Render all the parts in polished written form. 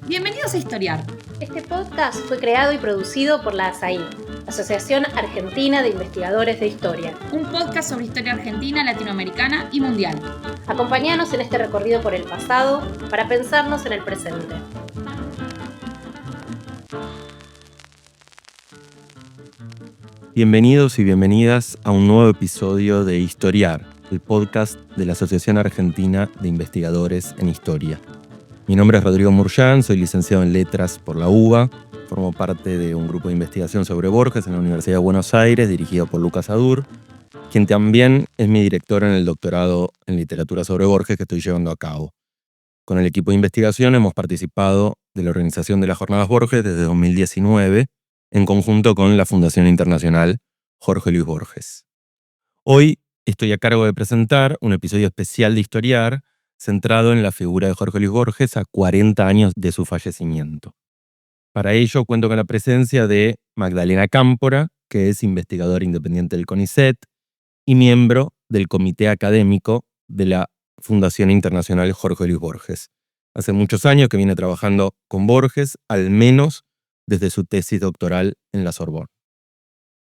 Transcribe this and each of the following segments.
Bienvenidos a Historiar. Este podcast fue creado y producido por la ASAI, Asociación Argentina de Investigadores de Historia. Un podcast sobre historia argentina, latinoamericana y mundial. Acompáñanos en este recorrido por el pasado para pensarnos en el presente. Bienvenidos y bienvenidas a un nuevo episodio de Historiar, el podcast de la Asociación Argentina de Investigadores en Historia. Mi nombre es Rodrigo Murllán, soy licenciado en Letras por la UBA, formo parte de un grupo de investigación sobre Borges en la Universidad de Buenos Aires, dirigido por Lucas Adur, quien también es mi director en el doctorado en literatura sobre Borges que estoy llevando a cabo. Con el equipo de investigación hemos participado de la organización de las Jornadas Borges desde 2019, en conjunto con la Fundación Internacional Jorge Luis Borges. Hoy estoy a cargo de presentar un episodio especial de Historiar centrado en la figura de Jorge Luis Borges a 40 años de su fallecimiento. Para ello cuento con la presencia de Magdalena Cámpora, que es investigadora independiente del CONICET y miembro del Comité Académico de la Fundación Internacional Jorge Luis Borges. Hace muchos años que viene trabajando con Borges, al menos desde su tesis doctoral en la Sorbonne.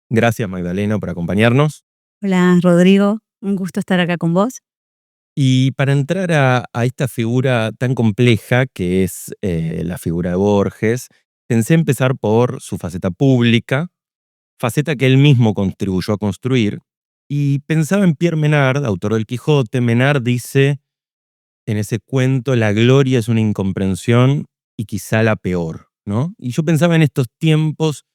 Gracias, Magdalena, por acompañarnos. Hola, Rodrigo. Un gusto estar acá con vos. Y para entrar a esta figura tan compleja que es la figura de Borges, pensé empezar por su faceta pública, faceta que él mismo contribuyó a construir, y pensaba en Pierre Menard, autor del Quijote. Menard dice en ese cuento: la gloria es una incomprensión y quizá la peor, ¿no? Y yo pensaba en estos tiempos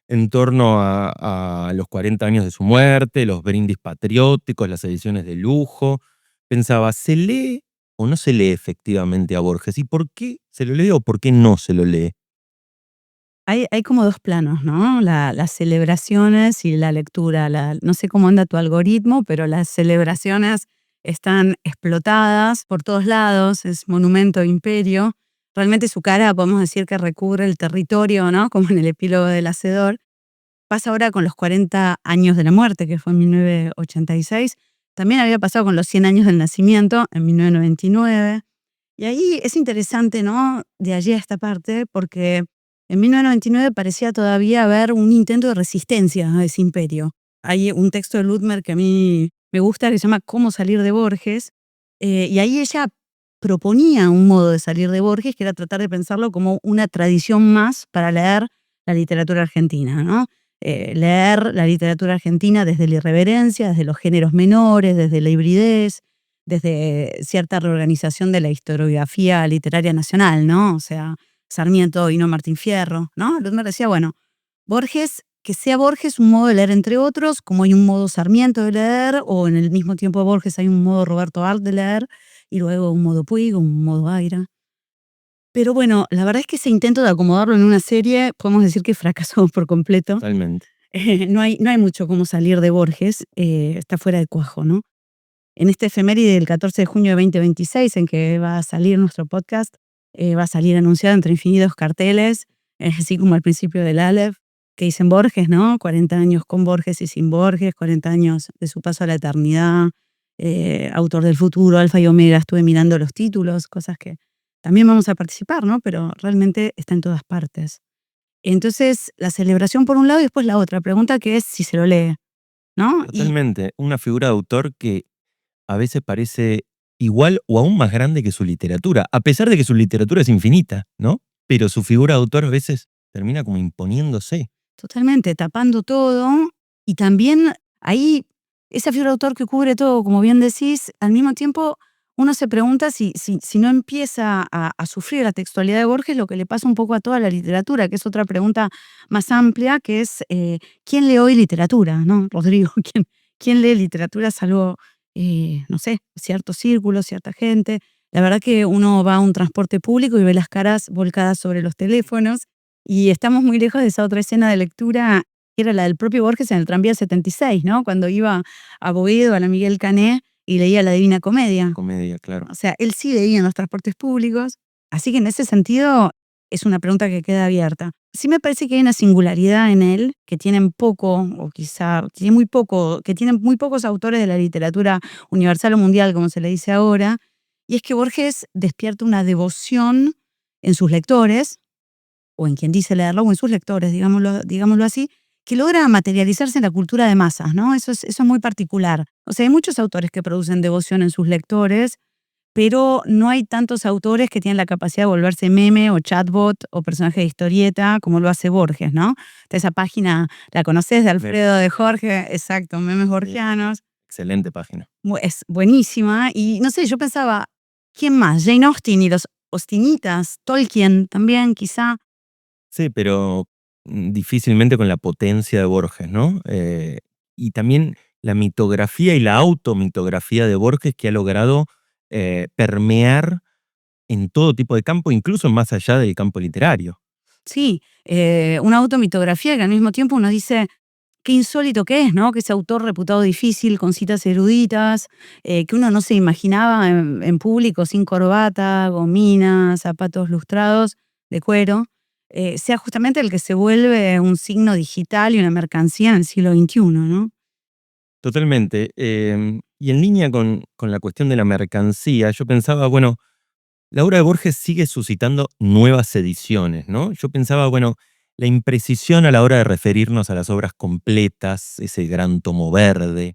en torno a los 40 años de su muerte, los brindis patrióticos, las ediciones de lujo. Pensaba, ¿se lee o no se lee efectivamente a Borges? ¿Y por qué se lo lee o por qué no se lo lee? Hay como dos planos, ¿no? Las celebraciones y la lectura. No sé cómo anda tu algoritmo, pero las celebraciones están explotadas por todos lados, es monumento imperio. Realmente su cara, podemos decir que recubre el territorio, ¿no? Como en el epílogo del Hacedor. Pasa ahora con los 40 años de la muerte, que fue en 1986. También había pasado con los 100 años del nacimiento, en 1999. Y ahí es interesante, ¿no? De allí a esta parte, porque en 1999 parecía todavía haber un intento de resistencia a ese imperio. Hay un texto de Ludmer que a mí me gusta, que se llama Cómo salir de Borges, y ahí ella proponía un modo de salir de Borges, que era tratar de pensarlo como una tradición más para leer la literatura argentina, ¿no? Leer la literatura argentina desde la irreverencia, desde los géneros menores, desde la hibridez, desde cierta reorganización de la historiografía literaria nacional, ¿no? O sea, Sarmiento y no Martín Fierro, ¿no? Ludmer decía, bueno, Borges, que sea Borges un modo de leer entre otros, como hay un modo Sarmiento de leer, o en el mismo tiempo Borges hay un modo Roberto Arlt de leer, y luego un modo Puig, un modo Aira. Pero bueno, la verdad es que ese intento de acomodarlo en una serie, podemos decir que fracasó por completo. Totalmente. No hay mucho cómo salir de Borges, está fuera de cuajo, ¿no? En este efeméride del 14 de junio de 2026, en que va a salir nuestro podcast, va a salir anunciado entre infinitos carteles, así como al principio del Aleph, que dicen Borges, ¿no? 40 años con Borges y sin Borges, 40 años de su paso a la eternidad, autor del futuro, Alfa y Omega. Estuve mirando los títulos, cosas que también vamos a participar, ¿no? Pero realmente está en todas partes. Entonces, la celebración por un lado y después la otra pregunta, que es si se lo lee, ¿no? Totalmente. Una figura de autor que a veces parece igual o aún más grande que su literatura, a pesar de que su literatura es infinita, ¿no? Pero su figura de autor a veces termina como imponiéndose. Totalmente, tapando todo. Y también ahí, esa figura de autor que cubre todo, como bien decís, al mismo tiempo uno se pregunta si no empieza a sufrir la textualidad de Borges, lo que le pasa un poco a toda la literatura, que es otra pregunta más amplia, que es ¿quién lee hoy literatura? ¿No, Rodrigo? ¿Quién lee literatura salvo, no sé, ciertos círculos, cierta gente? La verdad que uno va a un transporte público y ve las caras volcadas sobre los teléfonos, y estamos muy lejos de esa otra escena de lectura, que era la del propio Borges en el tranvía 76, ¿no? Cuando iba a Boedo, a la Miguel Cané, y leía la Divina Comedia. Comedia, claro. O sea, él sí leía en los transportes públicos. Así que en ese sentido es una pregunta que queda abierta. Sí me parece que hay una singularidad en él que tienen poco, o quizá tiene muy poco, que tienen muy pocos autores de la literatura universal o mundial, como se le dice ahora, y es que Borges despierta una devoción en sus lectores, o en quien dice leerlo, o en sus lectores, digámoslo así, que logra materializarse en la cultura de masas, ¿no? Eso es muy particular. O sea, hay muchos autores que producen devoción en sus lectores, pero no hay tantos autores que tienen la capacidad de volverse meme o chatbot o personaje de historieta como lo hace Borges, ¿no? Esa página, ¿la conoces? De Alfredo de Jorge, exacto, memes borgianos. Excelente página. Es buenísima y no sé, yo pensaba, ¿quién más? Jane Austen y los Austinitas, Tolkien también, quizá. Sí, pero difícilmente con la potencia de Borges, ¿no? Y también la mitografía y la automitografía de Borges que ha logrado permear en todo tipo de campo, incluso más allá del campo literario. Sí, una automitografía que al mismo tiempo uno dice, qué insólito que es, ¿no? Que ese autor reputado difícil, con citas eruditas, que uno no se imaginaba en público, sin corbata, gomina, zapatos lustrados de cuero, sea justamente el que se vuelve un signo digital y una mercancía en el siglo XXI, ¿no? Totalmente. Y en línea con la cuestión de la mercancía, yo pensaba, bueno, la obra de Borges sigue suscitando nuevas ediciones, ¿no? Yo pensaba, bueno, la imprecisión a la hora de referirnos a las obras completas, ese gran tomo verde,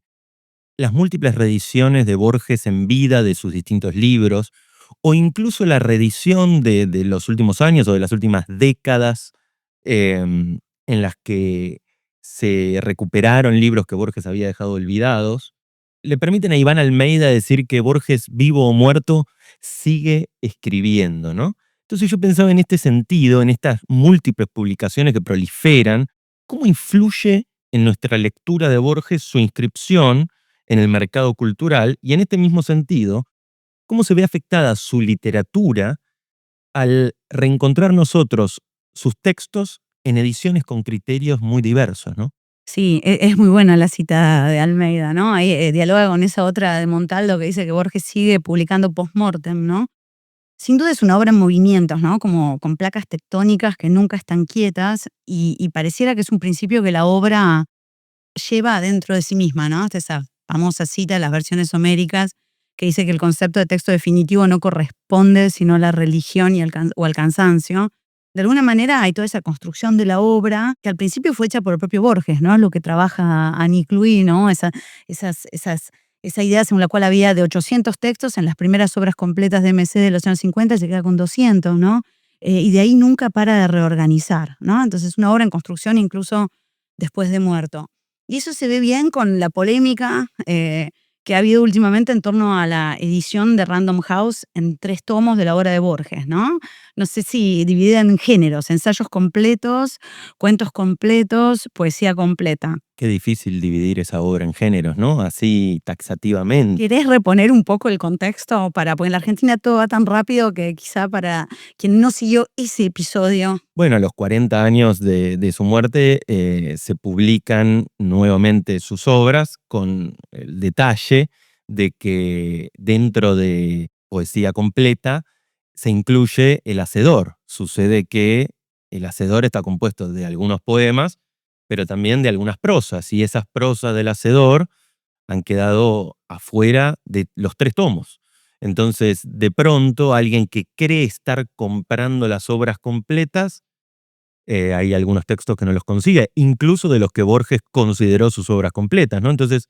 las múltiples reediciones de Borges en vida de sus distintos libros, o incluso la reedición de los últimos años o de las últimas décadas en las que se recuperaron libros que Borges había dejado olvidados, le permiten a Iván Almeida decir que Borges, vivo o muerto, sigue escribiendo, ¿no? Entonces yo pensaba en este sentido, en estas múltiples publicaciones que proliferan, ¿cómo influye en nuestra lectura de Borges su inscripción en el mercado cultural? Y en este mismo sentido, ¿cómo se ve afectada su literatura al reencontrar nosotros sus textos en ediciones con criterios muy diversos, ¿no? Sí, es muy buena la cita de Almeida, ¿no? Ahí dialoga con esa otra de Montaldo que dice que Borges sigue publicando post-mortem, ¿no? Sin duda es una obra en movimientos, ¿no? Como con placas tectónicas que nunca están quietas y pareciera que es un principio que la obra lleva dentro de sí misma, ¿no? Hasta esa famosa cita de las versiones homéricas que dice que el concepto de texto definitivo no corresponde sino a la religión o al cansancio. De alguna manera hay toda esa construcción de la obra que al principio fue hecha por el propio Borges, ¿no? Lo que trabaja Annie Cluy, ¿no? Esa idea según la cual había de 800 textos en las primeras obras completas de MC de los años 50 se queda con 200, ¿no? Y de ahí nunca para de reorganizar, ¿no? Entonces una obra en construcción incluso después de muerto. Y eso se ve bien con la polémica que ha habido últimamente en torno a la edición de Random House en 3 tomos de la obra de Borges, ¿no? No sé si dividida en géneros, ensayos completos, cuentos completos, poesía completa. Qué difícil dividir esa obra en géneros, ¿no? Así taxativamente. ¿Querés reponer un poco el contexto? Porque en la Argentina todo va tan rápido que quizá para quien no siguió ese episodio. Bueno, a los 40 años de su muerte se publican nuevamente sus obras con el detalle de que dentro de poesía completa se incluye el hacedor. Sucede que el hacedor está compuesto de algunos poemas, pero también de algunas prosas, y esas prosas del hacedor han quedado afuera de los 3 tomos. Entonces, de pronto, alguien que cree estar comprando las obras completas, hay algunos textos que no los consigue, incluso de los que Borges consideró sus obras completas, ¿no? Entonces,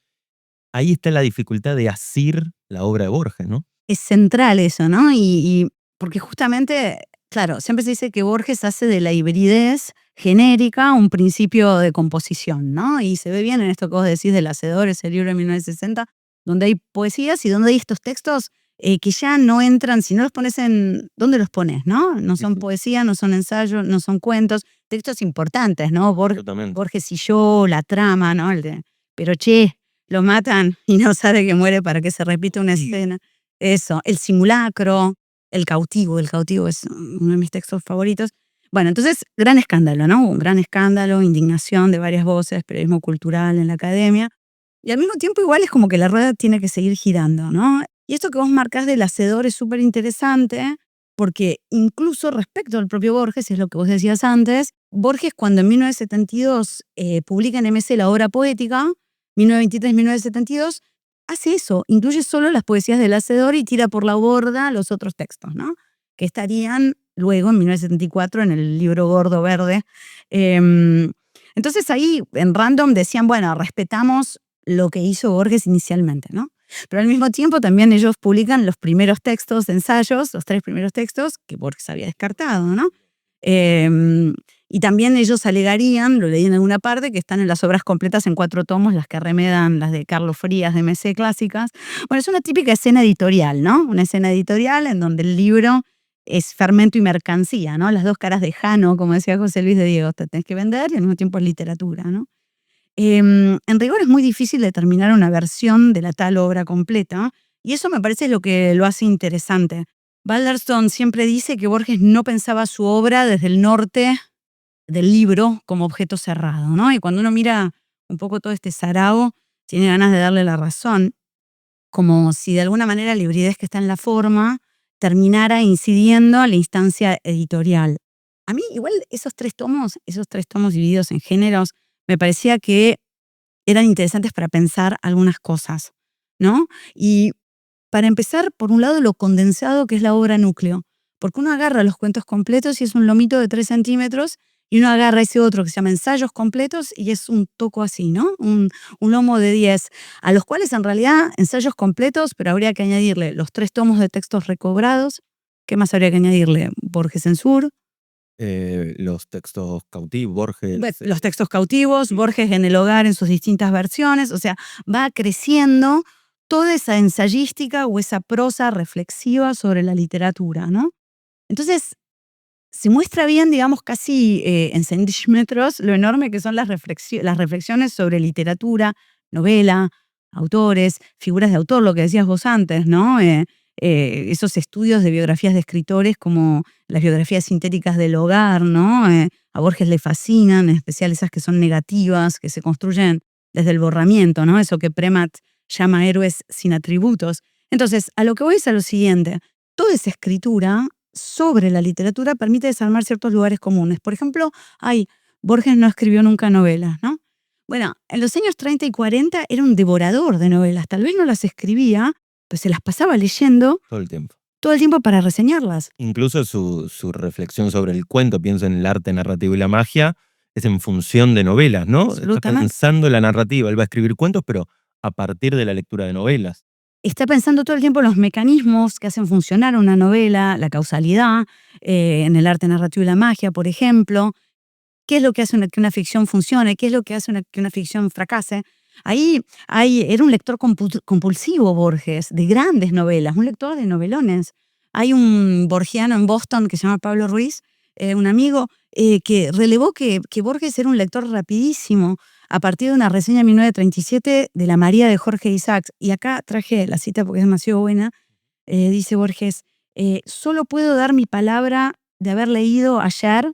ahí está la dificultad de asir la obra de Borges, ¿no? Es central eso, ¿no? Y porque justamente, claro, siempre se dice que Borges hace de la hibridez genérica un principio de composición, ¿no? Y se ve bien en esto que vos decís del Hacedor, ese libro de 1960, donde hay poesías y donde hay estos textos que ya no entran, si no los pones en... ¿Dónde los pones, no? No son poesía, no son ensayos, no son cuentos, textos importantes, ¿no? Borges y yo, la trama, ¿no? Pero che, lo matan y no sabe que muere para que se repita una escena. Eso, el simulacro, el cautivo es uno de mis textos favoritos. Bueno, entonces, gran escándalo, ¿no? Un gran escándalo, indignación de varias voces, periodismo cultural en la academia. Y al mismo tiempo igual es como que la rueda tiene que seguir girando, ¿no? Y esto que vos marcás del hacedor es súper interesante porque incluso respecto al propio Borges, es lo que vos decías antes, Borges cuando en 1972 publica en MC la obra poética, 1923-1972, hace eso, incluye solo las poesías del hacedor y tira por la borda los otros textos, ¿no? Que estarían luego en 1974 en el libro Gordo Verde. Entonces ahí en Random decían, bueno, respetamos lo que hizo Borges inicialmente, ¿no? Pero al mismo tiempo también ellos publican los primeros textos de ensayos, los 3 primeros textos que Borges había descartado, ¿no? Y también ellos alegarían, lo leí en alguna parte, que están en las obras completas en 4 tomos, las que remedan las de Carlos Frías de MC Clásicas. Bueno, es una típica escena editorial, ¿no? Una escena editorial en donde el libro es fermento y mercancía, ¿no? Las 2 caras de Jano, como decía José Luis de Diego, te tenés que vender y al mismo tiempo es literatura, ¿no? En rigor es muy difícil determinar una versión de la tal obra completa, y eso me parece lo que lo hace interesante. Balderston siempre dice que Borges no pensaba su obra desde el norte del libro como objeto cerrado, ¿no? Y cuando uno mira un poco todo este sarao, tiene ganas de darle la razón, como si de alguna manera la hibridez que está en la forma terminara incidiendo a la instancia editorial. A mí igual esos tres tomos divididos en géneros, me parecía que eran interesantes para pensar algunas cosas, ¿no? Y para empezar, por un lado, lo condensado que es la obra núcleo, porque uno agarra los cuentos completos y es un lomito de 3 centímetros, y uno agarra ese otro que se llama ensayos completos y es un toco así, ¿no? Un lomo de 10, a los cuales en realidad ensayos completos, pero habría que añadirle los 3 tomos de textos recobrados. ¿Qué más habría que añadirle? Borges en Sur. Los textos cautivos, Borges. Los textos cautivos, Borges en el hogar en sus distintas versiones, o sea, va creciendo toda esa ensayística o esa prosa reflexiva sobre la literatura, ¿no? Entonces, se muestra bien, digamos, casi en centímetros lo enorme que son las reflexiones sobre literatura, novela, autores, figuras de autor, lo que decías vos antes, ¿no? Esos estudios de biografías de escritores como las biografías sintéticas del hogar, ¿no? A Borges le fascinan, en especial esas que son negativas, que se construyen desde el borramiento, ¿no? Eso que Premat llama héroes sin atributos. Entonces, a lo que voy es a lo siguiente. Toda esa escritura sobre la literatura permite desarmar ciertos lugares comunes. Por ejemplo, Borges no escribió nunca novelas, ¿no? Bueno, en los años 30 y 40 era un devorador de novelas. Tal vez no las escribía, pues se las pasaba leyendo Todo el tiempo. todo el tiempo para reseñarlas. Incluso su reflexión sobre el cuento, pienso en el arte narrativo y la magia, es en función de novelas, ¿no? Está pensando la narrativa. Él va a escribir cuentos, pero a partir de la lectura de novelas. Está pensando todo el tiempo en los mecanismos que hacen funcionar una novela, la causalidad, en el arte narrativo y la magia, por ejemplo. ¿Qué es lo que hace que una ficción funcione? ¿Qué es lo que hace que una ficción fracase? Era un lector compulsivo Borges, de grandes novelas, un lector de novelones. Hay un borgiano en Boston que se llama Pablo Ruiz, un amigo, que relevó que Borges era un lector rapidísimo a partir de una reseña en 1937 de La María de Jorge Isaacs. Y acá traje la cita porque es demasiado buena. Dice Borges, solo puedo dar mi palabra de haber leído ayer,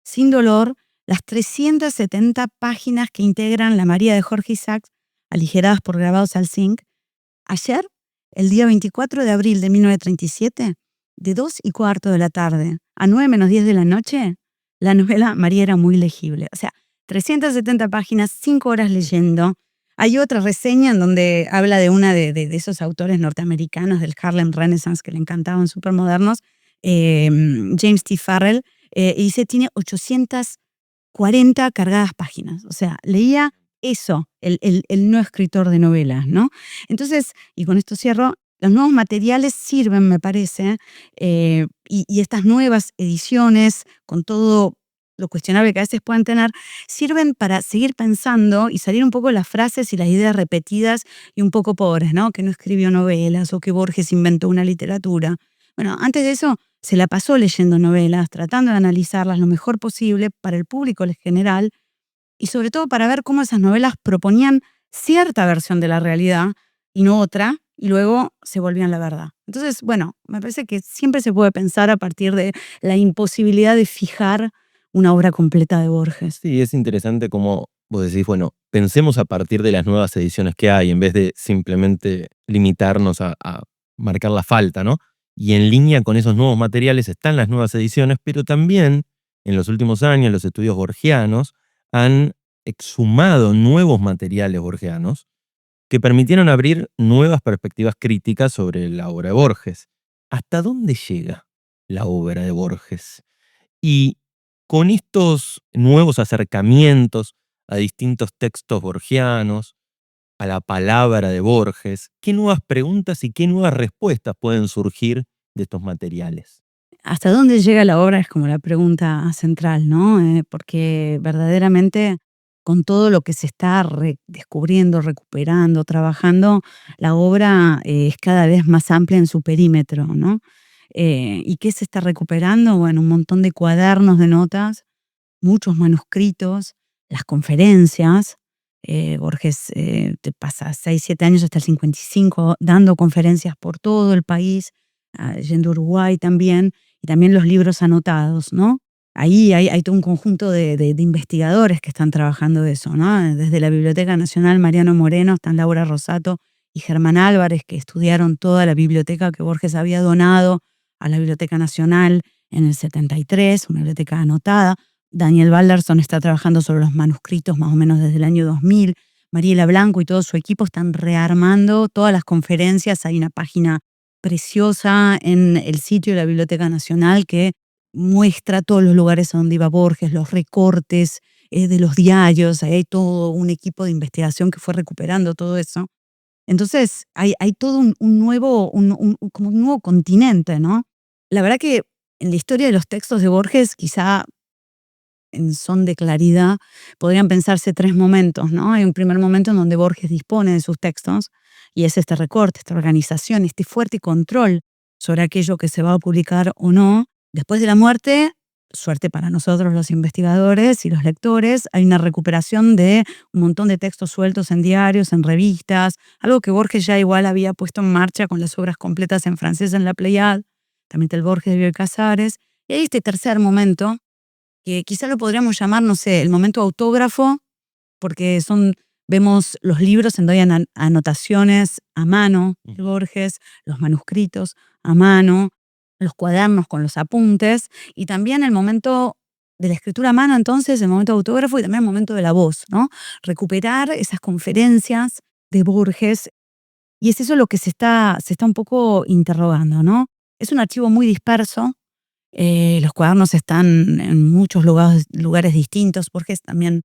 sin dolor, las 370 páginas que integran La María de Jorge Isaacs, aligeradas por grabados al zinc. Ayer, el día 24 de abril de 1937, de 2:15 de la tarde a 9:10 de la noche, la novela María era muy legible. O sea, 370 páginas, 5 horas leyendo. Hay otra reseña en donde habla de una de esos autores norteamericanos del Harlem Renaissance que le encantaban, supermodernos, James T. Farrell, y dice, tiene 840 cargadas páginas. O sea, leía eso, el no escritor de novelas, ¿no? Entonces, y con esto cierro, los nuevos materiales sirven, me parece, y estas nuevas ediciones, con todo lo cuestionable que a veces pueden tener, sirven para seguir pensando y salir un poco de las frases y las ideas repetidas y un poco pobres, ¿no? Que no escribió novelas o que Borges inventó una literatura. Bueno, antes de eso se la pasó leyendo novelas, tratando de analizarlas lo mejor posible para el público en general y sobre todo para ver cómo esas novelas proponían cierta versión de la realidad y no otra, y luego se volvían la verdad. Entonces, bueno, me parece que siempre se puede pensar a partir de la imposibilidad de fijar una obra completa de Borges. Sí, es interesante como vos decís, bueno, pensemos a partir de las nuevas ediciones que hay, en vez de simplemente limitarnos a marcar la falta, ¿no? Y en línea con esos nuevos materiales están las nuevas ediciones, pero también en los últimos años los estudios borgianos han exhumado nuevos materiales borgianos que permitieron abrir nuevas perspectivas críticas sobre la obra de Borges. ¿Hasta dónde llega la obra de Borges. Y con estos nuevos acercamientos a distintos textos borgianos, a la palabra de Borges, ¿qué nuevas preguntas y qué nuevas respuestas pueden surgir de estos materiales? ¿Hasta dónde llega la obra? Es como la pregunta central, ¿no? Porque verdaderamente con todo lo que se está descubriendo, recuperando, trabajando, la obra es cada vez más amplia en su perímetro, ¿no? ¿Y qué se está recuperando? Bueno, un montón de cuadernos de notas, muchos manuscritos, las conferencias. Borges te pasa 6, 7 años hasta el 55 dando conferencias por todo el país, yendo a Uruguay también, y también los libros anotados, ¿no? Ahí hay todo un conjunto de investigadores que están trabajando eso, ¿no? Desde la Biblioteca Nacional Mariano Moreno, están Laura Rosato y Germán Álvarez, que estudiaron toda la biblioteca que Borges había donado a la Biblioteca Nacional en el 73, una biblioteca anotada. Daniel Baldarsson está trabajando sobre los manuscritos más o menos desde el año 2000. Mariela Blanco y todo su equipo están rearmando todas las conferencias. Hay una página preciosa en el sitio de la Biblioteca Nacional que muestra todos los lugares a donde iba Borges, los recortes de los diarios. Hay todo un equipo de investigación que fue recuperando todo eso. Entonces hay todo un nuevo, como un nuevo continente, ¿no? La verdad que en la historia de los textos de Borges, quizá en son de claridad, podrían pensarse 3 momentos, ¿no? Hay un primer momento en donde Borges dispone de sus textos, y es este recorte, esta organización, este fuerte control sobre aquello que se va a publicar o no. Después de la muerte, suerte para nosotros los investigadores y los lectores, hay una recuperación de un montón de textos sueltos en diarios, en revistas, algo que Borges ya igual había puesto en marcha con las obras completas en francés en la Pléiade, también el Borges de Bioy Casares. Y hay este tercer momento, que quizá lo podríamos llamar, no sé, el momento autógrafo, porque vemos los libros en donde hay anotaciones a mano de Borges, los manuscritos a mano, los cuadernos con los apuntes, y también el momento de la escritura a mano, entonces, el momento autógrafo y también el momento de la voz, ¿no? Recuperar esas conferencias de Borges, y es eso lo que se está un poco interrogando, ¿no? Es un archivo muy disperso. Los cuadernos están en muchos lugares distintos. Borges también,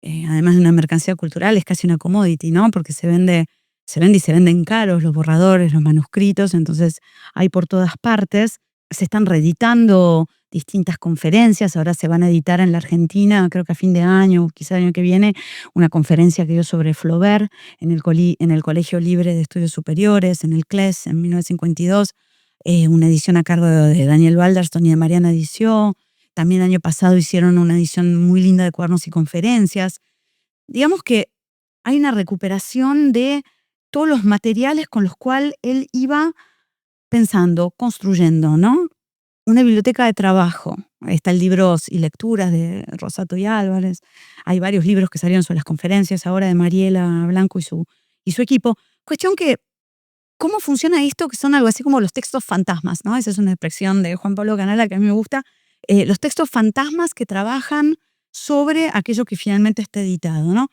además de una mercancía cultural, es casi una commodity, ¿no? Porque se vende y se venden caros los borradores, los manuscritos, entonces hay por todas partes. Se están reeditando distintas conferencias, ahora se van a editar en la Argentina, creo que a fin de año, quizá el año que viene, una conferencia que dio sobre Flaubert en el Colegio Libre de Estudios Superiores, en el CLES, en 1952. Una edición a cargo de Daniel Baldarsson y de Mariana Edició. También el año pasado hicieron una edición muy linda de cuadernos y conferencias. Digamos que hay una recuperación de todos los materiales con los cuales él iba pensando, construyendo, ¿no? Una biblioteca de trabajo. Están libros y lecturas de Rosato y Álvarez. Hay varios libros que salieron sobre las conferencias ahora de Mariela Blanco y su equipo. Cuestión que ¿cómo funciona esto? Que son algo así como los textos fantasmas, ¿no? Esa es una expresión de Juan Pablo Canala que a mí me gusta. Los textos fantasmas que trabajan sobre aquello que finalmente está editado, ¿no?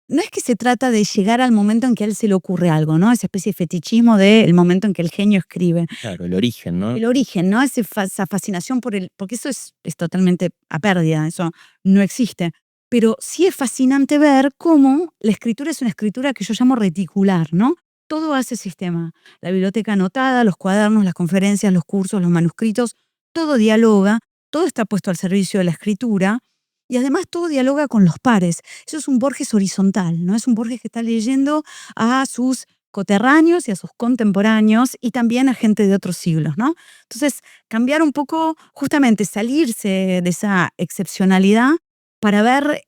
No es que se trata de llegar al momento en que a él se le ocurre algo, ¿no? Esa especie de fetichismo del momento en que el genio escribe. Claro, el origen, ¿no? El origen, ¿no? Esa fascinación porque eso es totalmente a pérdida, eso no existe. Pero sí es fascinante ver cómo la escritura es una escritura que yo llamo reticular, ¿no? Todo hace sistema. La biblioteca anotada, los cuadernos, las conferencias, los cursos, los manuscritos, todo dialoga, todo está puesto al servicio de la escritura y además todo dialoga con los pares. Eso es un Borges horizontal, ¿no? Es un Borges que está leyendo a sus coterráneos y a sus contemporáneos y también a gente de otros siglos, ¿no? Entonces, cambiar un poco, justamente salirse de esa excepcionalidad para ver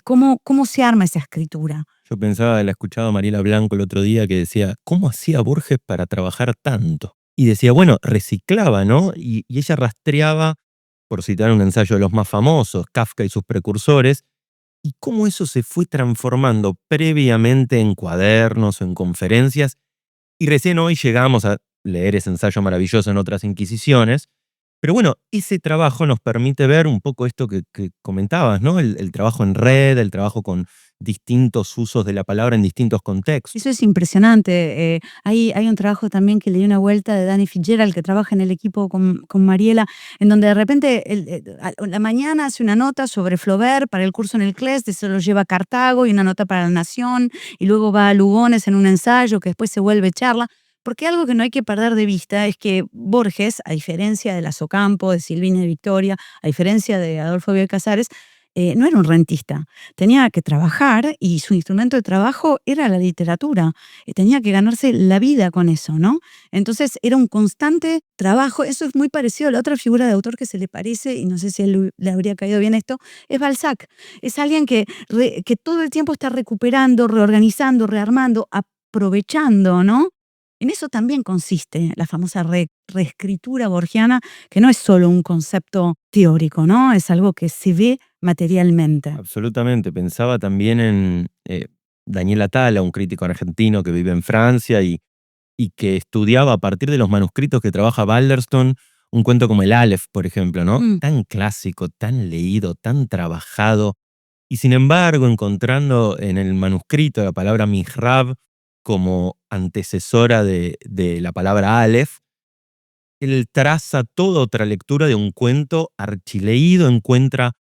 cómo se arma esa escritura. Yo pensaba, la escuchaba a Mariela Blanco el otro día que decía, ¿cómo hacía Borges para trabajar tanto? Y decía, bueno, reciclaba, ¿no? Y ella rastreaba, por citar un ensayo de los más famosos, Kafka y sus precursores, y cómo eso se fue transformando previamente en cuadernos o en conferencias. Y recién hoy llegamos a leer ese ensayo maravilloso en Otras Inquisiciones, Pero bueno, ese trabajo nos permite ver un poco esto que comentabas, ¿no? El trabajo en red, el trabajo con distintos usos de la palabra en distintos contextos. Eso es impresionante. Hay un trabajo también que leí una vuelta de Danny Fitzgerald, que trabaja en el equipo con Mariela, en donde de repente a la mañana hace una nota sobre Flaubert para el curso en el CLES, se lo lleva a Cartago y una nota para La Nación, y luego va a Lugones en un ensayo que después se vuelve charla. Porque algo que no hay que perder de vista es que Borges, a diferencia de Lazo Campo, de Silvina de Victoria, a diferencia de Adolfo Bioy Casares, no era un rentista. Tenía que trabajar y su instrumento de trabajo era la literatura. Tenía que ganarse la vida con eso, ¿no? Entonces era un constante trabajo. Eso es muy parecido a la otra figura de autor que se le parece, y no sé si a él le habría caído bien esto, es Balzac. Es alguien que todo el tiempo está recuperando, reorganizando, rearmando, aprovechando, ¿no? En eso también consiste la famosa reescritura borgiana, que no es solo un concepto teórico, ¿no? Es algo que se ve materialmente. Absolutamente. Pensaba también en Daniel Atala, un crítico argentino que vive en Francia y que estudiaba a partir de los manuscritos que trabaja Balderston, un cuento como el Aleph, por ejemplo, ¿no? Tan clásico, tan leído, tan trabajado. Y sin embargo, encontrando en el manuscrito la palabra mihrab como antecesora de la palabra Aleph, él traza toda otra lectura de un cuento archileído, encuentra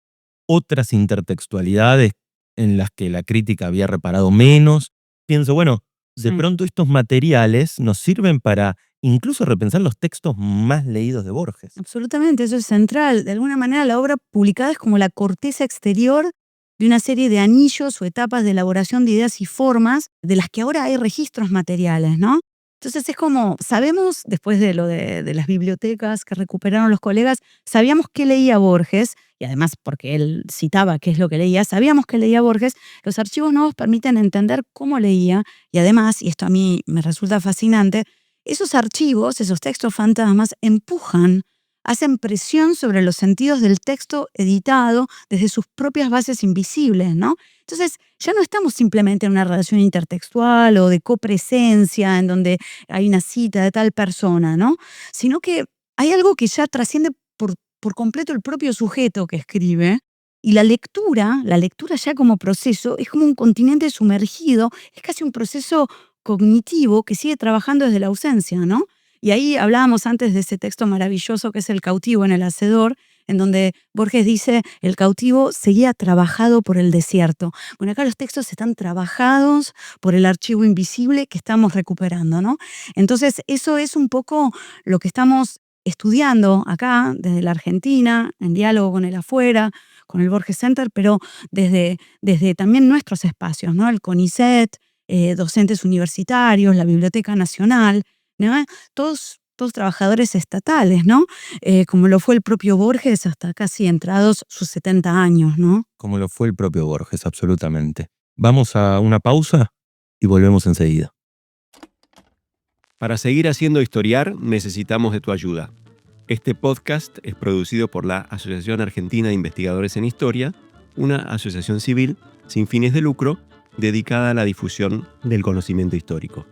otras intertextualidades en las que la crítica había reparado menos. Pienso, bueno, de pronto estos materiales nos sirven para incluso repensar los textos más leídos de Borges. Absolutamente, eso es central. De alguna manera la obra publicada es como la corteza exterior de una serie de anillos o etapas de elaboración de ideas y formas de las que ahora hay registros materiales, ¿no? Entonces es como, sabemos, después de lo de las bibliotecas que recuperaron los colegas, sabíamos qué leía Borges, y además porque él citaba qué es lo que leía, sabíamos que leía Borges. Los archivos nuevos permiten entender cómo leía, y además, y esto a mí me resulta fascinante, esos archivos, esos textos fantasmas, empujan, hacen presión sobre los sentidos del texto editado desde sus propias bases invisibles, ¿no? Entonces, ya no estamos simplemente en una relación intertextual o de copresencia en donde hay una cita de tal persona, ¿no? Sino que hay algo que ya trasciende por completo el propio sujeto que escribe, y la lectura ya como proceso, es como un continente sumergido, es casi un proceso cognitivo que sigue trabajando desde la ausencia, ¿no? Y ahí hablábamos antes de ese texto maravilloso que es El cautivo en El Hacedor, en donde Borges dice, el cautivo seguía trabajado por el desierto. Bueno, acá los textos están trabajados por el archivo invisible que estamos recuperando, ¿no? Entonces, eso es un poco lo que estamos estudiando acá, desde la Argentina, en diálogo con el afuera, con el Borges Center, pero desde también nuestros espacios, ¿no? El CONICET, docentes universitarios, la Biblioteca Nacional, ¿no? Todos trabajadores estatales, ¿no? Como lo fue el propio Borges hasta casi entrados sus 70 años, ¿no? Como lo fue el propio Borges, absolutamente. Vamos a una pausa y volvemos enseguida. Para seguir haciendo Historiar, necesitamos de tu ayuda. Este podcast es producido por la Asociación Argentina de Investigadores en Historia, una asociación civil sin fines de lucro dedicada a la difusión del conocimiento histórico.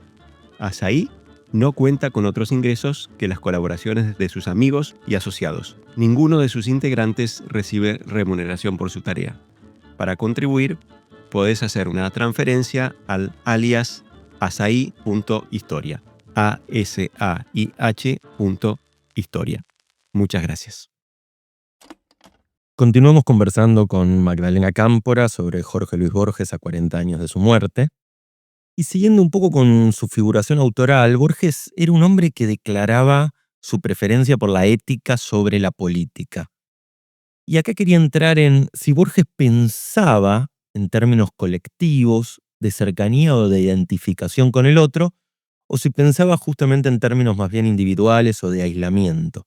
ASAI no cuenta con otros ingresos que las colaboraciones de sus amigos y asociados. Ninguno de sus integrantes recibe remuneración por su tarea. Para contribuir, podés hacer una transferencia al alias asai.historia. ASAIH.historia. Muchas gracias. Continuamos conversando con Magdalena Cámpora sobre Jorge Luis Borges a 40 años de su muerte. Y siguiendo un poco con su figuración autoral, Borges era un hombre que declaraba su preferencia por la ética sobre la política. Y acá quería entrar en si Borges pensaba en términos colectivos, de cercanía o de identificación con el otro, o si pensaba justamente en términos más bien individuales o de aislamiento.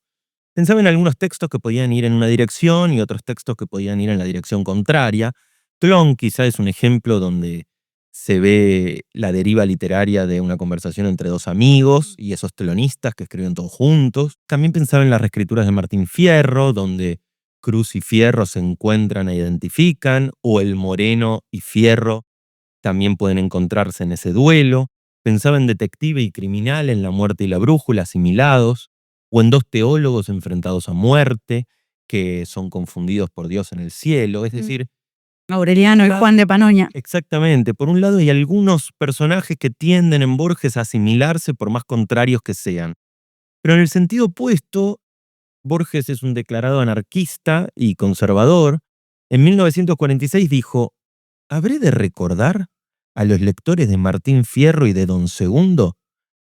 Pensaba en algunos textos que podían ir en una dirección y otros textos que podían ir en la dirección contraria. Clon quizá es un ejemplo donde se ve la deriva literaria de una conversación entre dos amigos y esos telonistas que escriben todos juntos. También pensaba en las reescrituras de Martín Fierro, donde Cruz y Fierro se encuentran e identifican, o el Moreno y Fierro también pueden encontrarse en ese duelo. Pensaba en Detective y Criminal, en La muerte y la brújula, asimilados. o en dos teólogos enfrentados a muerte, que son confundidos por Dios en el cielo. Es decir, Aureliano y Juan de Panonia. exactamente, por un lado hay algunos personajes que tienden en Borges a asimilarse por más contrarios que sean. Pero en el sentido opuesto, Borges es un declarado anarquista y conservador. En 1946 dijo: ¿habré de recordar a los lectores de Martín Fierro y de Don Segundo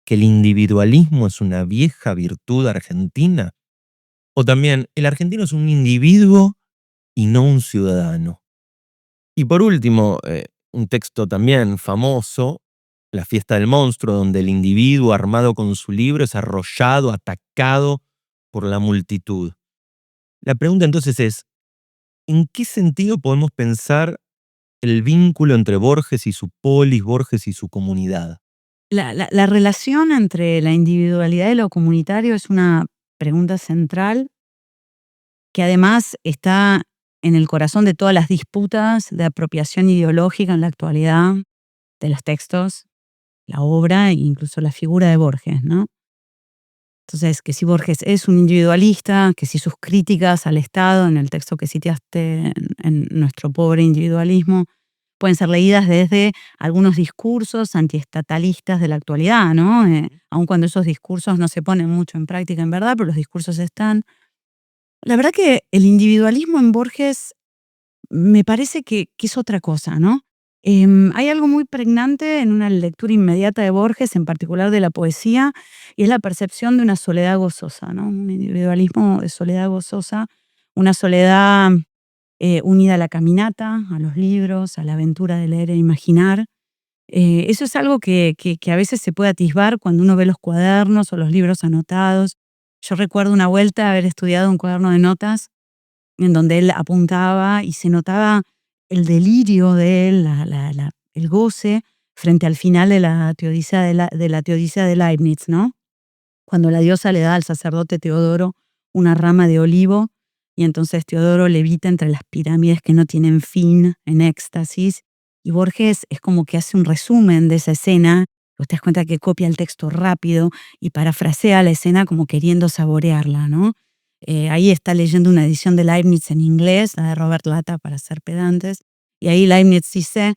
que el individualismo es una vieja virtud argentina? O también, el argentino es un individuo y no un ciudadano. Y por último, un texto también famoso, La fiesta del monstruo, donde el individuo armado con su libro es arrollado, atacado por la multitud. La pregunta entonces es, ¿en qué sentido podemos pensar el vínculo entre Borges y su polis, Borges y su comunidad? La relación entre la individualidad y lo comunitario es una pregunta central que además está en el corazón de todas las disputas de apropiación ideológica en la actualidad de los textos, la obra e incluso la figura de Borges, ¿no? Entonces, que si Borges es un individualista, que si sus críticas al Estado, en el texto que citaste en Nuestro pobre individualismo, pueden ser leídas desde algunos discursos antiestatalistas de la actualidad, ¿no? Aun cuando esos discursos no se ponen mucho en práctica en verdad, pero los discursos están. La verdad que el individualismo en Borges me parece que es otra cosa, ¿no? Hay algo muy pregnante en una lectura inmediata de Borges, en particular de la poesía, y es la percepción de una soledad gozosa, ¿no? Un individualismo de soledad gozosa, una soledad unida a la caminata, a los libros, a la aventura de leer e imaginar. Eso es algo que a veces se puede atisbar cuando uno ve los cuadernos o los libros anotados. Yo recuerdo una vuelta haber estudiado un cuaderno de notas en donde él apuntaba y se notaba el delirio de él, el goce frente al final de la Teodicea de Leibniz, ¿no? Cuando la diosa le da al sacerdote Teodoro una rama de olivo y entonces Teodoro levita entre las pirámides que no tienen fin en éxtasis, y Borges es como que hace un resumen de esa escena. Vos te das cuenta que copia el texto rápido y parafrasea la escena como queriendo saborearla, ¿no? Ahí está leyendo una edición de Leibniz en inglés, la de Robert Latta para ser pedantes, y ahí Leibniz dice,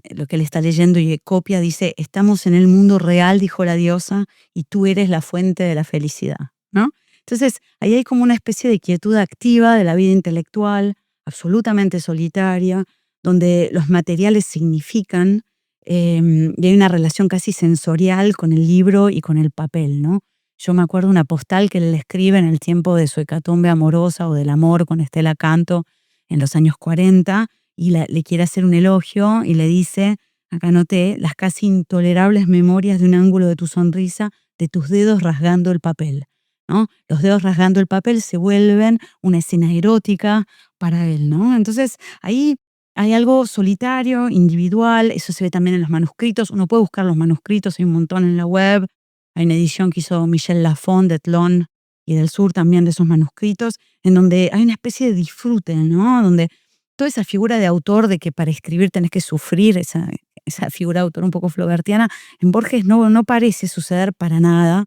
lo que él está leyendo y copia, dice: estamos en el mundo real, dijo la diosa, y tú eres la fuente de la felicidad, ¿no? Entonces, ahí hay como una especie de quietud activa de la vida intelectual, absolutamente solitaria, donde los materiales significan, y hay una relación casi sensorial con el libro y con el papel, ¿no? Yo me acuerdo una postal que él escribe en el tiempo de su hecatombe amorosa o del amor con Estela Canto en los años 40, y le quiere hacer un elogio y le dice, acá anoté, las casi intolerables memorias de un ángulo de tu sonrisa, de tus dedos rasgando el papel, ¿no? Los dedos rasgando el papel se vuelven una escena erótica para él, ¿no? Entonces ahí hay algo solitario, individual, eso se ve también en los manuscritos. Uno puede buscar los manuscritos, hay un montón en la web. Hay una edición que hizo Michel Lafon de Tlön y del Sur también de esos manuscritos, en donde hay una especie de disfrute, ¿no? Donde toda esa figura de autor de que para escribir tenés que sufrir, esa figura de autor un poco flaubertiana, en Borges no parece suceder para nada.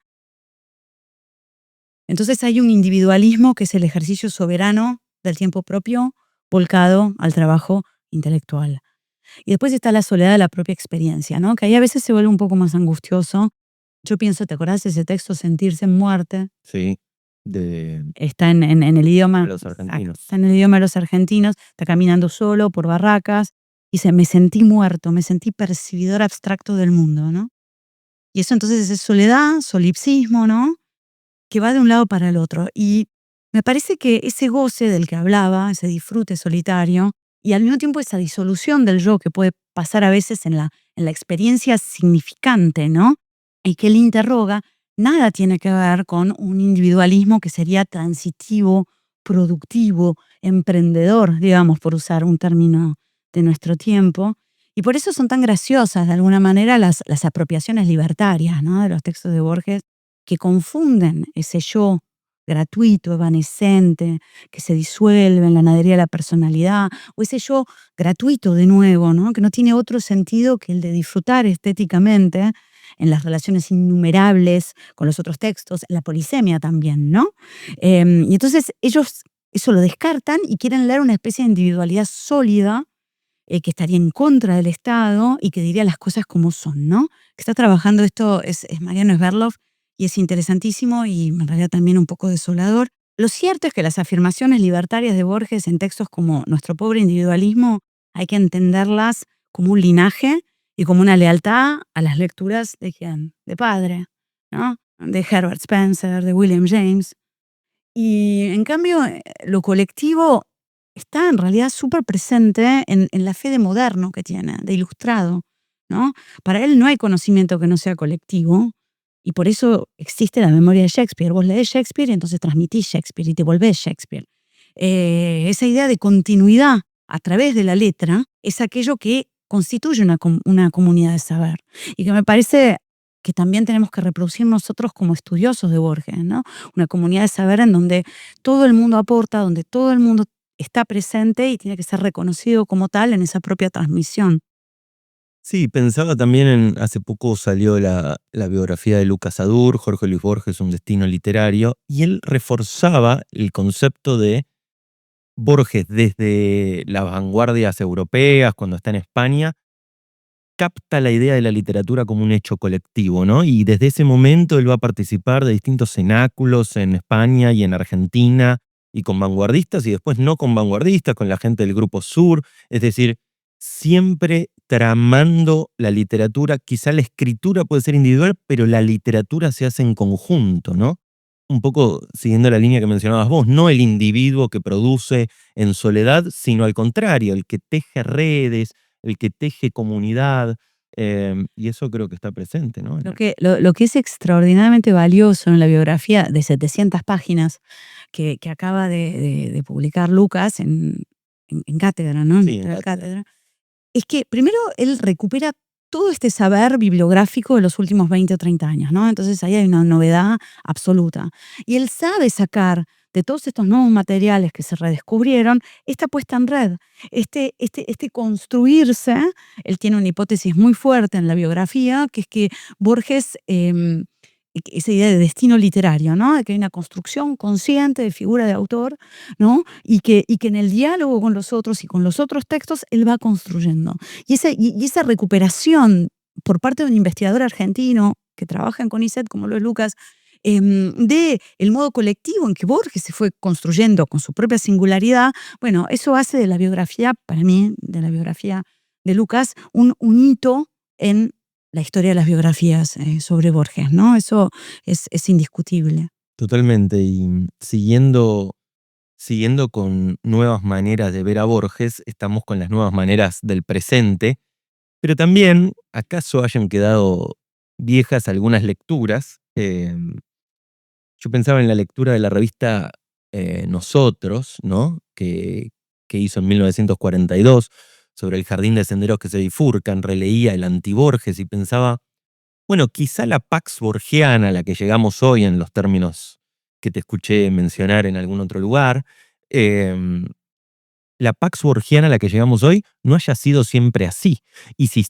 Entonces hay un individualismo que es el ejercicio soberano del tiempo propio volcado al trabajo intelectual. Y después está la soledad de la propia experiencia, ¿no? Que ahí a veces se vuelve un poco más angustioso. Yo pienso, ¿te acordás de ese texto, Sentirse en muerte? Sí, Está en el idioma de los argentinos. Está en el idioma de los argentinos, está caminando solo por barracas, y dice, me sentí muerto, me sentí percibidor abstracto del mundo, ¿no? Y eso entonces es soledad, solipsismo, ¿no? Que va de un lado para el otro. Y me parece que ese goce del que hablaba, ese disfrute solitario, y al mismo tiempo esa disolución del yo que puede pasar a veces en la experiencia significante, ¿no? Y que él interroga, nada tiene que ver con un individualismo que sería transitivo, productivo, emprendedor, digamos, por usar un término de nuestro tiempo. Y por eso son tan graciosas, de alguna manera, las apropiaciones libertarias, ¿no? De los textos de Borges, que confunden ese yo gratuito, evanescente, que se disuelve en la nadería de la personalidad, o ese yo gratuito de nuevo, ¿no? Que no tiene otro sentido que el de disfrutar estéticamente, en las relaciones innumerables con los otros textos, en la polisemia también, ¿no? Y entonces ellos eso lo descartan y quieren leer una especie de individualidad sólida que estaría en contra del Estado y que diría las cosas como son, ¿no? Que está trabajando esto es Mariano Sverdlov y es interesantísimo y en realidad también un poco desolador. Lo cierto es que las afirmaciones libertarias de Borges en textos como Nuestro pobre individualismo hay que entenderlas como un linaje y como una lealtad a las lecturas de quién, de Padre, ¿no? De Herbert Spencer, de William James. Y en cambio, lo colectivo está en realidad súper presente en la fe de moderno que tiene, de ilustrado, ¿no? Para él no hay conocimiento que no sea colectivo y por eso existe la memoria de Shakespeare. Vos lees Shakespeare y entonces transmitís Shakespeare y te volvés Shakespeare. Esa idea de continuidad a través de la letra es aquello que constituye una comunidad de saber y que me parece que también tenemos que reproducir nosotros como estudiosos de Borges, ¿no? Una comunidad de saber en donde todo el mundo aporta, donde todo el mundo está presente y tiene que ser reconocido como tal en esa propia transmisión. Sí, pensaba también hace poco salió la biografía de Lucas Adur, Jorge Luis Borges, Un destino literario, y él reforzaba el concepto de Borges desde las vanguardias europeas, cuando está en España, capta la idea de la literatura como un hecho colectivo, ¿no? Y desde ese momento él va a participar de distintos cenáculos en España y en Argentina, y con vanguardistas y después no con vanguardistas, con la gente del Grupo Sur, es decir, siempre tramando la literatura. Quizá la escritura puede ser individual, pero la literatura se hace en conjunto, ¿no? Un poco siguiendo la línea que mencionabas vos, no el individuo que produce en soledad, sino al contrario, el que teje redes, el que teje comunidad, y eso creo que está presente, ¿no? Lo que es extraordinariamente valioso en la biografía de 700 páginas que acaba de publicar Lucas en Cátedra, ¿no? Sí, en La Cátedra. Cátedra, es que primero él recupera todo este saber bibliográfico de los últimos 20 o 30 años, ¿no? Entonces ahí hay una novedad absoluta. Y él sabe sacar de todos estos nuevos materiales que se redescubrieron esta puesta en red, este construirse. Él tiene una hipótesis muy fuerte en la biografía, que es que Borges, esa idea de destino literario, ¿no? De que hay una construcción consciente de figura de autor, ¿no? Y que en el diálogo con los otros y con los otros textos él va construyendo. Y esa recuperación por parte de un investigador argentino que trabaja en CONICET, como lo es Lucas, de el modo colectivo en que Borges se fue construyendo con su propia singularidad, bueno, eso hace de la biografía, para mí, de la biografía de Lucas, un hito en la historia de las biografías sobre Borges, ¿no? Eso es indiscutible. Totalmente, y siguiendo con nuevas maneras de ver a Borges, estamos con las nuevas maneras del presente, pero también, ¿acaso hayan quedado viejas algunas lecturas? Yo pensaba en la lectura de la revista Nosotros, ¿no? Que hizo en 1942 sobre el jardín de senderos que se bifurcan, releía el anti-Borges y pensaba, bueno, quizá la Pax Borgiana a la que llegamos hoy en los términos que te escuché mencionar en algún otro lugar, la Pax Borgiana a la que llegamos hoy no haya sido siempre así. Y si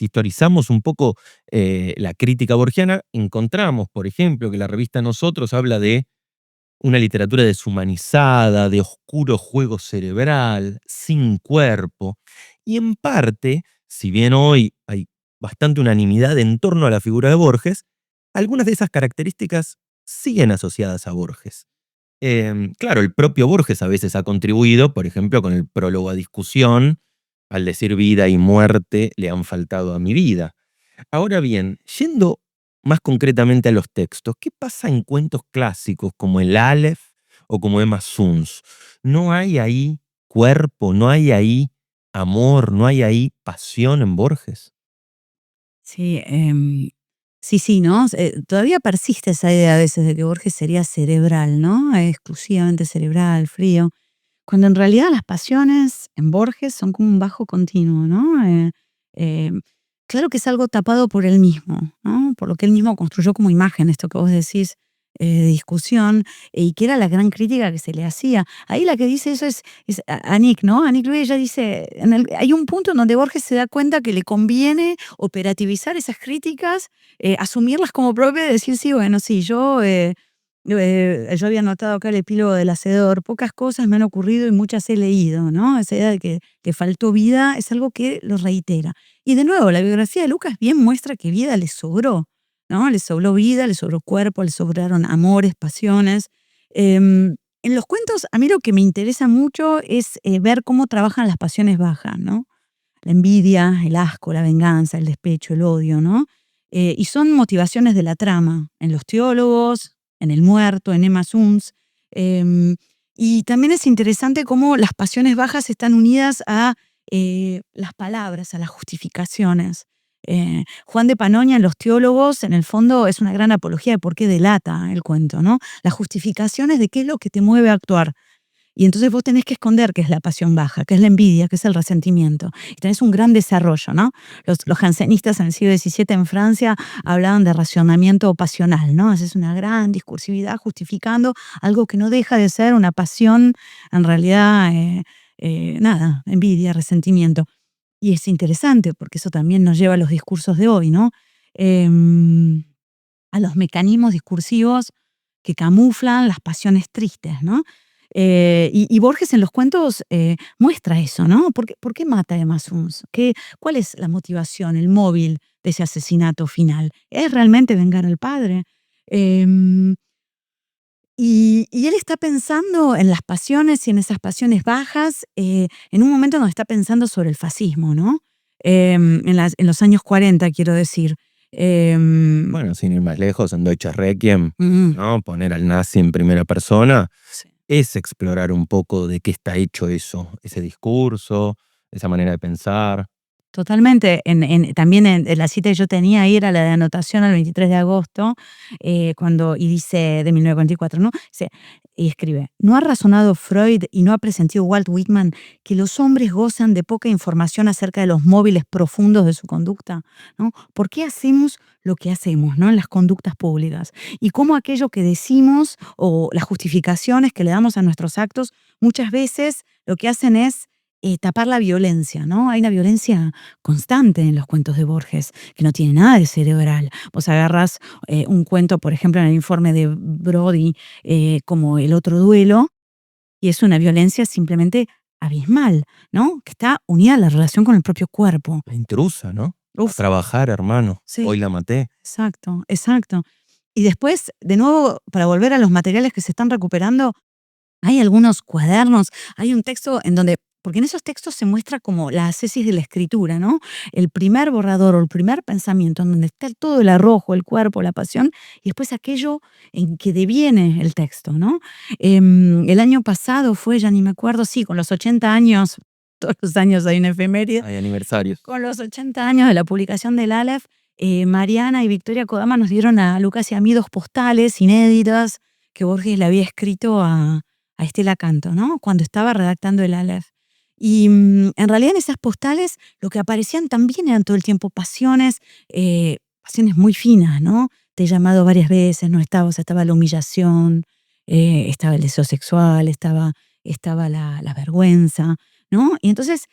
historizamos un poco la crítica borgiana, encontramos, por ejemplo, que la revista Nosotros habla de una literatura deshumanizada, de oscuro juego cerebral, sin cuerpo. Y en parte, si bien hoy hay bastante unanimidad en torno a la figura de Borges, algunas de esas características siguen asociadas a Borges. Claro, el propio Borges a veces ha contribuido, por ejemplo, con el prólogo a discusión, al decir vida y muerte le han faltado a mi vida. Ahora bien, yendo más concretamente a los textos, ¿qué pasa en cuentos clásicos como el Aleph o como Emma Suns? ¿No hay ahí cuerpo, no hay ahí amor, no hay ahí pasión en Borges? Sí, sí, ¿no? Todavía persiste esa idea a veces de que Borges sería cerebral, ¿no? Exclusivamente cerebral, frío. Cuando en realidad las pasiones en Borges son como un bajo continuo, ¿no? Eh, claro que es algo tapado por él mismo, ¿no? Por lo que él mismo construyó como imagen, esto que vos decís, de discusión, y que era la gran crítica que se le hacía. Ahí la que dice eso es Annick, ¿no? Annick Louis, ella dice, hay un punto en donde Borges se da cuenta que le conviene operativizar esas críticas, asumirlas como propias y decir, sí, bueno, sí, yo había notado acá el epílogo del Hacedor, pocas cosas me han ocurrido y muchas he leído, ¿no? Esa idea de que le faltó vida es algo que lo reitera. Y de nuevo, la biografía de Lucas bien muestra que vida le sobró, ¿no? Le sobró vida, le sobró cuerpo, le sobraron amores, pasiones. En los cuentos, a mí lo que me interesa mucho es ver cómo trabajan las pasiones bajas, ¿no? La envidia, el asco, la venganza, el despecho, el odio, ¿no? Y son motivaciones de la trama, en los teólogos, en el muerto, en Emma Suns. Y también es interesante cómo las pasiones bajas están unidas a las palabras, a las justificaciones. Juan de Panonia en Los teólogos, en el fondo, es una gran apología de por qué delata el cuento, ¿no? Las justificaciones de qué es lo que te mueve a actuar. Y entonces vos tenés que esconder qué es la pasión baja, qué es la envidia, qué es el resentimiento. Y tenés un gran desarrollo, ¿no? Los jansenistas en el siglo XVII en Francia hablaban de racionamiento pasional, ¿no? Es una gran discursividad justificando algo que no deja de ser una pasión, en realidad, nada, envidia, resentimiento. Y es interesante porque eso también nos lleva a los discursos de hoy, ¿no? A los mecanismos discursivos que camuflan las pasiones tristes, ¿no? Y Borges en los cuentos muestra eso, ¿no? ¿Por qué mata a Emma Suns? ¿Cuál es la motivación, el móvil de ese asesinato final? ¿Es realmente vengar al padre? Y él está pensando en las pasiones y en esas pasiones bajas en un momento donde está pensando sobre el fascismo, ¿no? En los años 40, quiero decir. Bueno, sin ir más lejos, en Deutsche Requiem, ¿no? Poner al nazi en primera persona Sí. es explorar un poco de qué está hecho eso, ese discurso, esa manera de pensar. Totalmente. También en la cita que yo tenía ahí era la de anotación al 23 de agosto, y dice, de 1944, ¿no? Dice, y escribe, ¿no ha razonado Freud y no ha presentido Walt Whitman que los hombres gozan de poca información acerca de los móviles profundos de su conducta? ¿No? ¿Por qué hacemos lo que hacemos, ¿no? En las conductas públicas? Y cómo aquello que decimos o las justificaciones que le damos a nuestros actos muchas veces lo que hacen es tapar la violencia, ¿no? Hay una violencia constante en los cuentos de Borges, que no tiene nada de cerebral. Vos agarrás un cuento, por ejemplo, en el informe de Brody, como El otro duelo, y es una violencia simplemente abismal, ¿no? Que está unida a la relación con el propio cuerpo. La intrusa, ¿no? Uf. A trabajar, hermano. Sí. Hoy la maté. Exacto, exacto. Y después, de nuevo, para volver a los materiales que se están recuperando, hay algunos cuadernos, hay un texto en donde, porque en esos textos se muestra como la ascesis de la escritura, ¿no? El primer borrador o el primer pensamiento en donde está todo el arrojo, el cuerpo, la pasión, y después aquello en que deviene el texto, ¿no? El año pasado fue, ya ni me acuerdo, sí, con los 80 años, todos los años hay una efeméride, Hay aniversarios. con los 80 años de la publicación del Aleph, Mariana y Victoria Kodama nos dieron a Lucas y a mí 2 postales inéditas que Borges le había escrito a Estela Canto, ¿no? Cuando estaba redactando el Aleph. Y en realidad en esas postales lo que aparecían también eran todo el tiempo pasiones muy finas, ¿no? Te he llamado varias veces, no estabas, estaba la humillación, estaba el deseo sexual, estaba la vergüenza, ¿no? Y entonces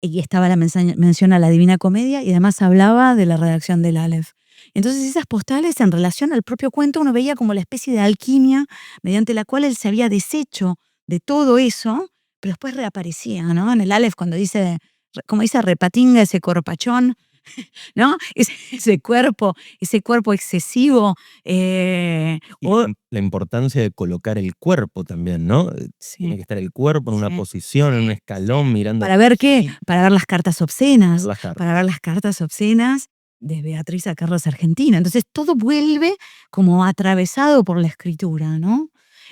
estaba la mención a la Divina Comedia y además hablaba de la redacción del Aleph. Entonces esas postales en relación al propio cuento uno veía como la especie de alquimia mediante la cual él se había deshecho de todo eso, pero después reaparecía, ¿no? En el Aleph cuando dice, como dice, repatinga ese corpachón, ¿no? Ese cuerpo excesivo. Y la importancia de colocar el cuerpo también, ¿no? Sí. Tiene que estar el cuerpo en una posición, en un escalón, mirando. ¿Para ver qué? Para ver las cartas obscenas. Las cartas. Para ver las cartas obscenas de Beatriz a Carlos Argentina. Entonces todo vuelve como atravesado por la escritura, ¿no?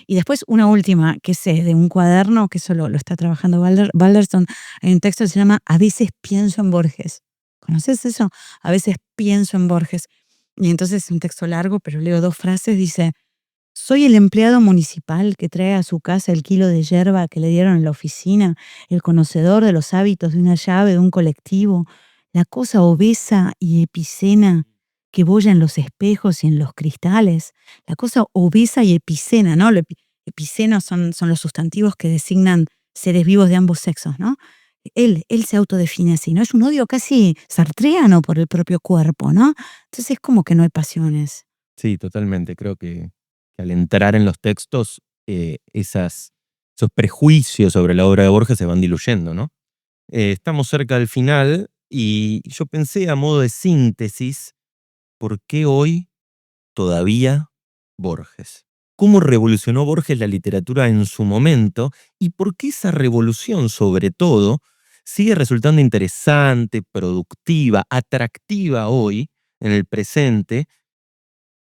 Y después una última, que sé, de un cuaderno, que eso lo está trabajando Balderston, hay un texto que se llama A veces pienso en Borges. ¿Conoces eso? A veces pienso en Borges. Y entonces es un texto largo, pero leo 2 frases, dice, soy el empleado municipal que trae a su casa el kilo de yerba que le dieron en la oficina, el conocedor de los hábitos de una llave de un colectivo, la cosa obesa y epicena que bolla en los espejos y en los cristales, la cosa obesa y epicena, ¿no? Epicenos son los sustantivos que designan seres vivos de ambos sexos, ¿no? Él se autodefine así, ¿no? Es un odio casi sartreano por el propio cuerpo, ¿no? Entonces es como que no hay pasiones. Sí, totalmente. Creo que al entrar en los textos, esos prejuicios sobre la obra de Borges se van diluyendo, ¿no? Estamos cerca del final y yo pensé a modo de síntesis, ¿por qué hoy todavía Borges? ¿Cómo revolucionó Borges la literatura en su momento? ¿Y por qué esa revolución, sobre todo, sigue resultando interesante, productiva, atractiva hoy, en el presente,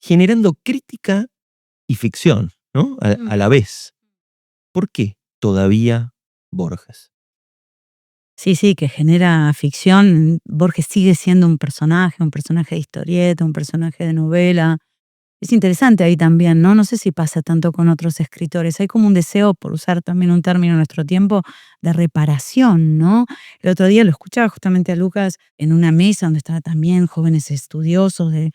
generando crítica y ficción, ¿no? A la vez. ¿Por qué todavía Borges? Sí, que genera ficción. Borges sigue siendo un personaje de historieta, un personaje de novela. Es interesante ahí también, ¿no? No sé si pasa tanto con otros escritores. Hay como un deseo, por usar también un término en nuestro tiempo, de reparación, ¿no? El otro día lo escuchaba justamente a Lucas en una mesa donde estaban también jóvenes estudiosos de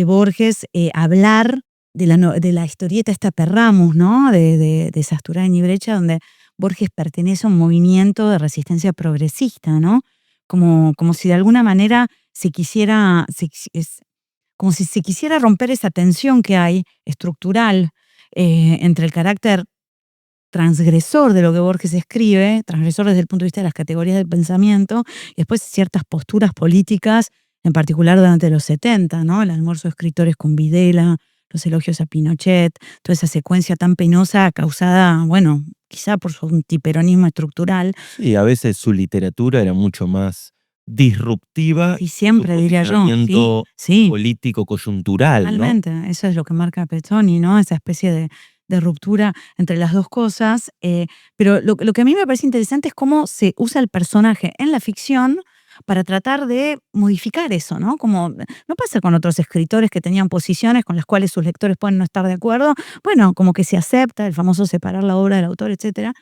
Borges, hablar de la historieta esta Perramus, ¿no? De Sasturán y Brecha, donde Borges pertenece a un movimiento de resistencia progresista, ¿no? Como si de alguna manera como si se quisiera romper esa tensión que hay estructural entre el carácter transgresor de lo que Borges escribe, transgresor desde el punto de vista de las categorías del pensamiento, y después ciertas posturas políticas, en particular durante los 70, ¿no? El almuerzo de escritores con Videla, los elogios a Pinochet, toda esa secuencia tan penosa causada, bueno, quizá por su antiperonismo estructural. Sí, a veces su literatura era mucho más disruptiva, Y siempre su diría yo, sí, posicionamiento sí, político coyuntural, ¿no? totalmente. Eso es lo que marca Pezzoni, ¿no? Esa especie de ruptura entre las dos cosas. Pero lo que a mí me parece interesante es cómo se usa el personaje en la ficción para tratar de modificar eso, ¿no? Como no pasa con otros escritores que tenían posiciones con las cuales sus lectores pueden no estar de acuerdo. Bueno, como que se acepta el famoso separar la obra del autor, etcétera.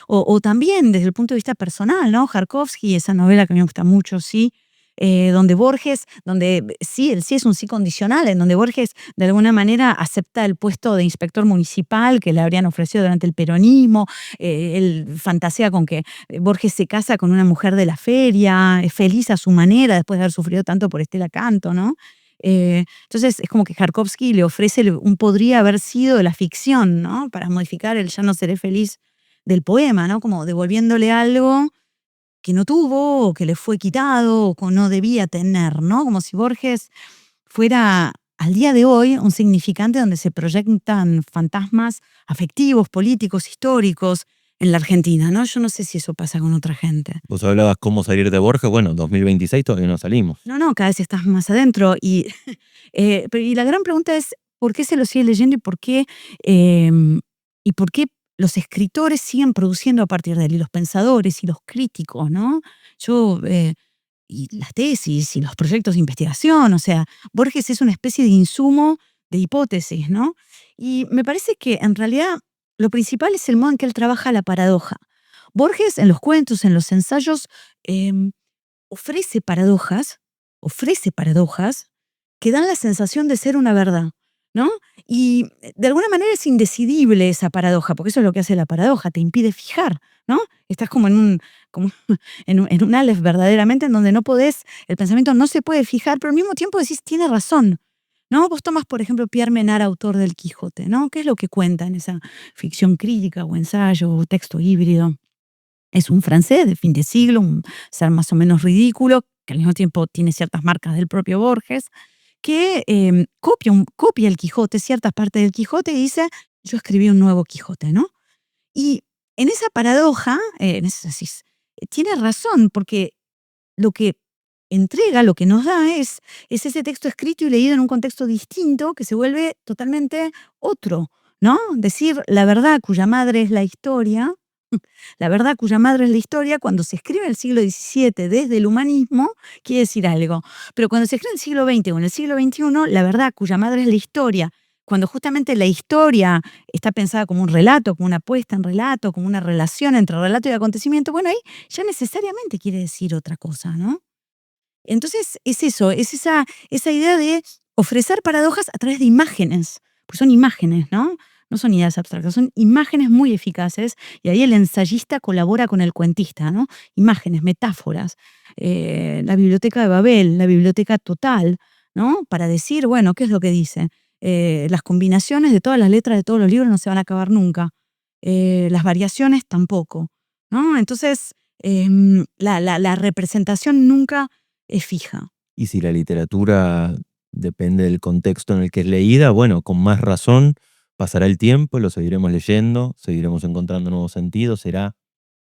O también desde el punto de vista personal, ¿no? Jarkovsky, esa novela que a mí me gusta mucho, sí, donde Borges, donde sí, él sí es un sí condicional, en donde Borges de alguna manera acepta el puesto de inspector municipal que le habrían ofrecido durante el peronismo. Él fantasea con que Borges se casa con una mujer de la feria, es feliz a su manera después de haber sufrido tanto por Estela Canto, ¿no? Entonces es como que Jarkovsky le ofrece un podría haber sido de la ficción, ¿no? Para modificar el ya no seré feliz del poema, ¿no? Como devolviéndole algo que no tuvo o que le fue quitado o que no debía tener, ¿no? Como si Borges fuera al día de hoy un significante donde se proyectan fantasmas afectivos, políticos, históricos en la Argentina, ¿no? Yo no sé si eso pasa con otra gente. Vos hablabas cómo salir de Borges, bueno, 2026 todavía no salimos. No, cada vez estás más adentro. Y la gran pregunta es, ¿por qué se lo sigue leyendo y por qué los escritores siguen produciendo a partir de él, y los pensadores y los críticos, ¿no? Y las tesis y los proyectos de investigación, o sea, Borges es una especie de insumo de hipótesis, ¿no? Y me parece que en realidad lo principal es el modo en que él trabaja la paradoja. Borges en los cuentos, en los ensayos, ofrece paradojas que dan la sensación de ser una verdad, ¿no? Y de alguna manera es indecidible esa paradoja, porque eso es lo que hace la paradoja, te impide fijar, ¿no? Estás como en un aleph verdaderamente, en donde no podés, el pensamiento no se puede fijar, pero al mismo tiempo decís, tiene razón, ¿no? Vos tomás, por ejemplo, Pierre Menard, autor del Quijote, ¿no? ¿Qué es lo que cuenta en esa ficción crítica o ensayo o texto híbrido? Es un francés de fin de siglo, un ser más o menos ridículo, que al mismo tiempo tiene ciertas marcas del propio Borges, que copia el Quijote, ciertas partes del Quijote, y dice, yo escribí un nuevo Quijote, ¿no? Y en esa paradoja, tiene razón, porque lo que entrega, lo que nos da es ese texto escrito y leído en un contexto distinto que se vuelve totalmente otro, ¿no? Decir la verdad cuya madre es la historia. La verdad cuya madre es la historia, cuando se escribe en el siglo XVII desde el humanismo, quiere decir algo. Pero cuando se escribe en el siglo XX o en el siglo XXI, la verdad cuya madre es la historia, cuando justamente la historia está pensada como un relato, como una puesta en relato, como una relación entre relato y acontecimiento, bueno, ahí ya necesariamente quiere decir otra cosa, ¿no? Entonces es eso, es esa idea de ofrecer paradojas a través de imágenes, pues son imágenes, ¿no? No son ideas abstractas, son imágenes muy eficaces y ahí el ensayista colabora con el cuentista, ¿no? Imágenes, metáforas, la biblioteca de Babel, la biblioteca total, ¿no? Para decir, bueno, ¿qué es lo que dice? Las combinaciones de todas las letras de todos los libros no se van a acabar nunca, las variaciones tampoco, ¿no? Entonces, la representación nunca es fija. Y si la literatura depende del contexto en el que es leída, bueno, con más razón pasará el tiempo, lo seguiremos leyendo, seguiremos encontrando nuevos sentidos, será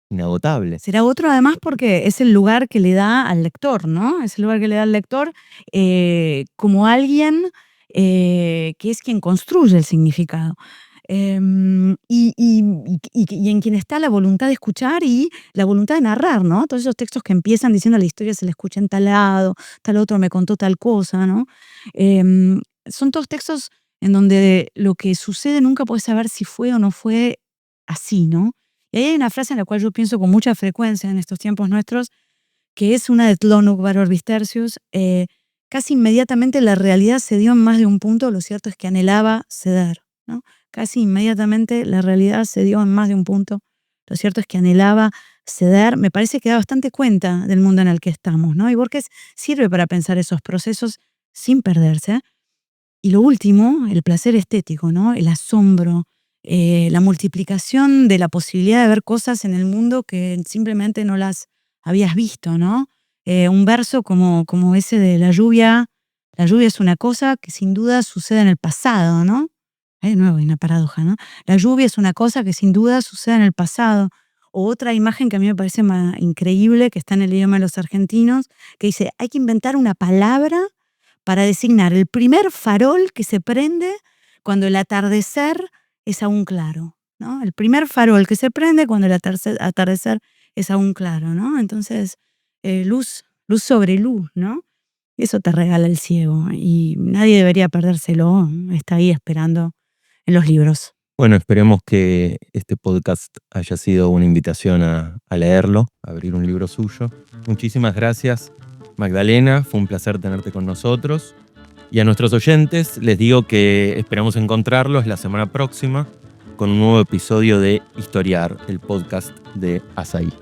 inagotable. Será otro además porque es el lugar que le da al lector, ¿no? Es el lugar que le da al lector como alguien que es quien construye el significado. Y en quien está la voluntad de escuchar y la voluntad de narrar, ¿no? Todos esos textos que empiezan diciendo la historia se la escucha en tal lado, tal otro me contó tal cosa, ¿no? Son todos textos en donde lo que sucede nunca puedes saber si fue o no fue así, ¿no? Y ahí hay una frase en la cual yo pienso con mucha frecuencia en estos tiempos nuestros, que es una de Tlönok Varor Tertius. Casi inmediatamente la realidad cedió en más de un punto, lo cierto es que anhelaba ceder, ¿no? Casi inmediatamente la realidad cedió en más de un punto, lo cierto es que anhelaba ceder. Me parece que da bastante cuenta del mundo en el que estamos, ¿no? Y Borges sirve para pensar esos procesos sin perderse. Y lo último, el placer estético, ¿no? El asombro, la multiplicación de la posibilidad de ver cosas en el mundo que simplemente no las habías visto, ¿no? Un verso como ese de la lluvia es una cosa que sin duda sucede en el pasado, ¿no? Ahí de nuevo hay una paradoja, ¿no? La lluvia es una cosa que sin duda sucede en el pasado. O otra imagen que a mí me parece increíble, que está en el idioma de los argentinos, que dice, hay que inventar una palabra para designar el primer farol que se prende cuando el atardecer es aún claro, ¿no? El primer farol que se prende cuando el atardecer es aún claro, ¿no? Entonces, luz sobre luz, ¿no? Eso te regala el ciego y nadie debería perdérselo, está ahí esperando en los libros. Bueno, esperemos que este podcast haya sido una invitación a leerlo, a abrir un libro suyo. Muchísimas gracias, Magdalena, fue un placer tenerte con nosotros. Y a nuestros oyentes les digo que esperamos encontrarlos la semana próxima con un nuevo episodio de Historiar, el podcast de Asahi.